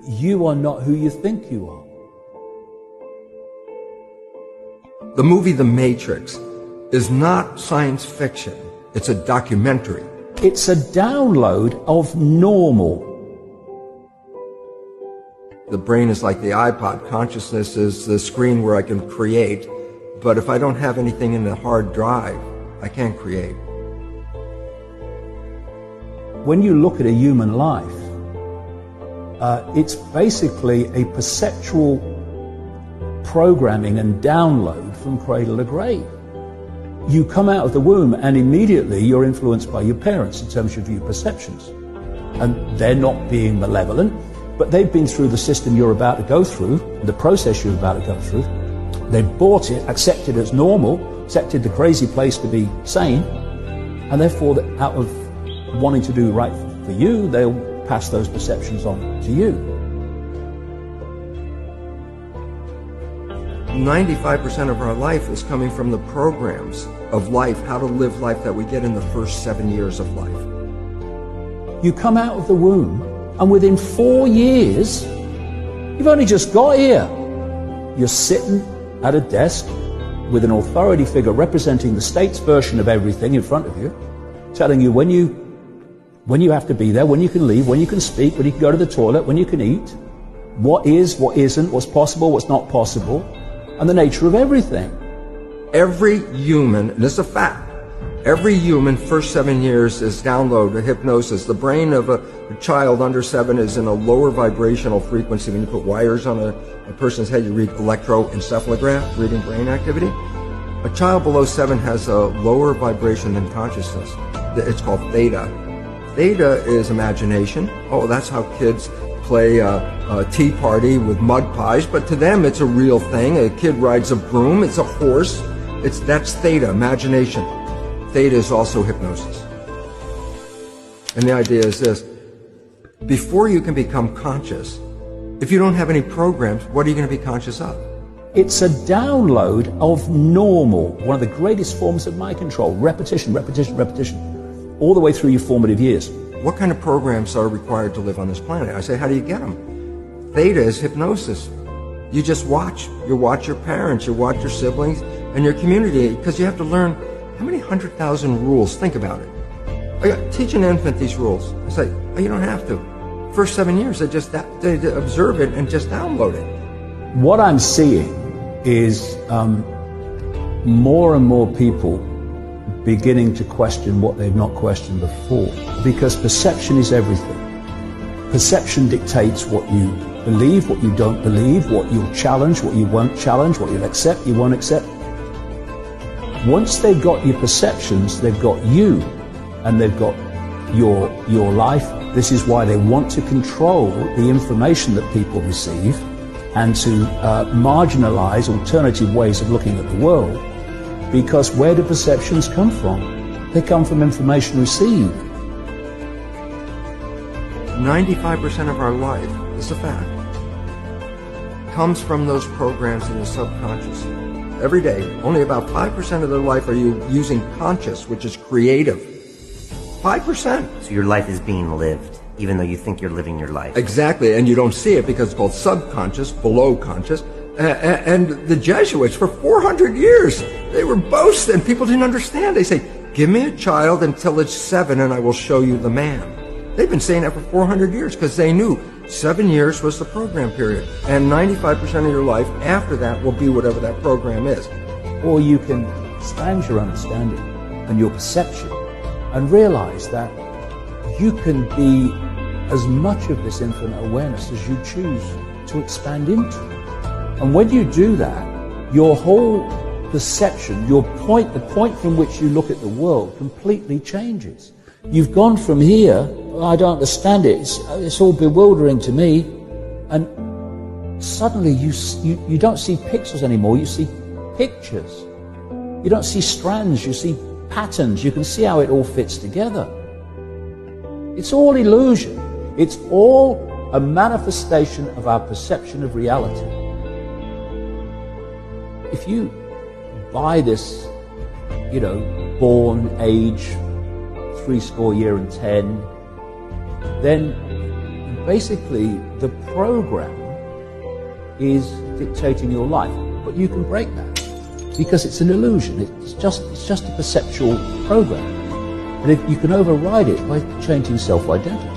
You are not who you think you are. The movie The Matrix is not science fiction. It's a documentary. It's a download of normal. The brain is like the iPod. Consciousness is the screen where I can create. But if I don't have anything in the hard drive, I can't create. When you look at a human life, it's basically a perceptual programming and download from cradle to grave. You come out of the womb and immediately you're influenced by your parents in terms of your perceptions. And they're not being malevolent, but they've been through the system you're about to go through, the process you're about to go through. They bought it, accepted it as normal, accepted the crazy place to be sane, and therefore out of wanting to do right for you, they'll pass those perceptions on to you. 95% of our life is coming from the programs of life, how to live life that we get in the first 7 years of life. You come out of the womb, and within 4 years, you've only just got here. You're sitting at a desk with an authority figure representing the state's version of everything in front of you, telling you when you have to be there, when you can leave, when you can speak, when you can go to the toilet, when you can eat, what is, what isn't, what's possible, what's not possible, and the nature of everything. Every human, and this is a fact, every human first 7 years is downloaded hypnosis. The brain of a child under 7 is in a lower vibrational frequency. When you put wires on a person's head, you read electroencephalograph, reading brain activity. A child below 7 has a lower vibration than consciousness. It's called theta. Theta is imagination. Oh, that's how kids play a tea party with mud pies, but to them it's a real thing. A kid rides a broom, it's a horse. That's theta, imagination. Theta is also hypnosis. And the idea is this: before you can become conscious, if you don't have any programs, what are you going to be conscious of? It's a download of normal, one of the greatest forms of mind control. Repetition, repetition, repetition, all the way through your formative years. What kind of programs are required to live on this planet? I say, how do you get them? Theta is hypnosis. You just watch. You watch your parents, you watch your siblings, and your community, because you have to learn how many 100,000 rules. Think about it. Teach an infant these rules. I say, oh, you don't have to. First 7 years, they observe it and just download it. What I'm seeing is more and more people beginning to question what they've not questioned before, because perception is everything. Perception dictates what you believe, what you don't believe, what you'll challenge, what you won't challenge, what you'll accept, you won't accept. Once they've got your perceptions, they've got you, and they've got your life. This is why they want to control the information that people receive and to marginalize alternative ways of looking at the world. Because where do perceptions come from? They come from information received. 95% of our life, this is a fact, comes from those programs in the subconscious. Every day, only about 5% of their life are you using conscious, which is creative. 5%. So your life is being lived, even though you think you're living your life. Exactly, and you don't see it because it's called subconscious, below conscious. And the Jesuits, for 400 years, they were boasting. People didn't understand. They say, give me a child until it's 7 and I will show you the man. They've been saying that for 400 years because they knew 7 years was the program period. And 95% of your life after that will be whatever that program is. Or you can expand your understanding and your perception and realize that you can be as much of this infinite awareness as you choose to expand into. And when you do that, your whole perception, the point from which you look at the world completely changes. You've gone from here, I don't understand it, it's all bewildering to me, and suddenly you don't see pixels anymore, you see pictures. You don't see strands, you see patterns, you can see how it all fits together. It's all illusion. It's all a manifestation of our perception of reality. If you buy this, born age 70 and 10, then basically the program is dictating your life, but you can break that because it's an illusion. It's just a perceptual program, and if you can override it by changing self-identity.